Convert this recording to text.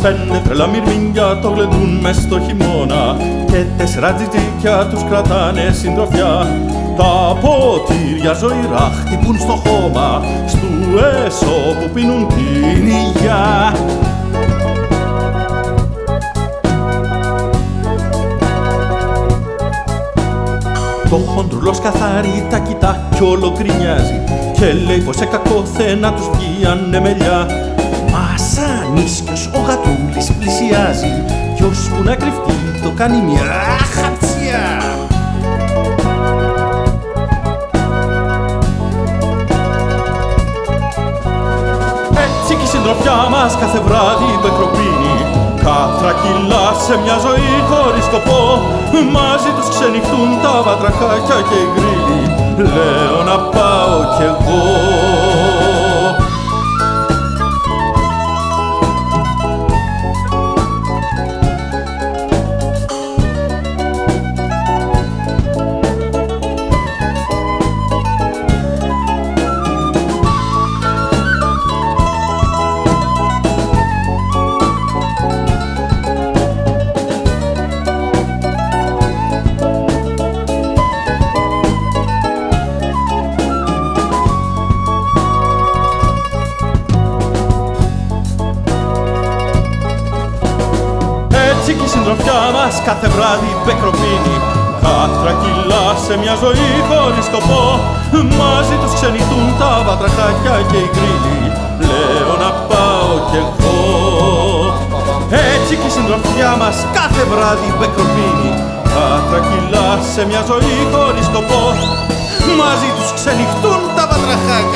5 τρελά μυρμήγκια το γλεντούν μες στο χειμώνα και 4 τζιτζίκια τους κρατάνε συντροφιά. Τα ποτήρια ζωηρά χτυπούν στο χώμα στου έσω που πίνουν την υγειά. Το χοντρουλός καθαρί τα κοιτά κι όλο γκρινιάζει και λέει πως σε κακόθε να τους βγει ανεμελιά. Μα σαν ίσκιος ο γατούλης πλησιάζει κι ώσπου να κρυφτεί το κάνει μια χατσιά. Έτσι κι η συντροφιά μας κάθε βράδυ μπεκροπίνει, κατρακυλά σε μια ζωή χωρίς σκοπό. Μαζί τους ξενυχτούν τα βατραχάκια και οι γκρίλοι. Λέω να πάω κι εγώ. Έτσι κι η συντροφιά μας κάθε βράδυ μπεκροπίνει, κατρακυλά σε μια ζωή χωρίς σκοπό. Μαζί τους ξενυχτούν τα βατραχάκια και οι γκρίλοι. Λέω να πάω κι εγώ. Έτσι κι η συντροφιά μας κάθε βράδυ μπεκροπίνει, κατρακυλά σε μια ζωή χωρίς σκοπό. Μαζί τους ξενυχτούν τα βατραχάκια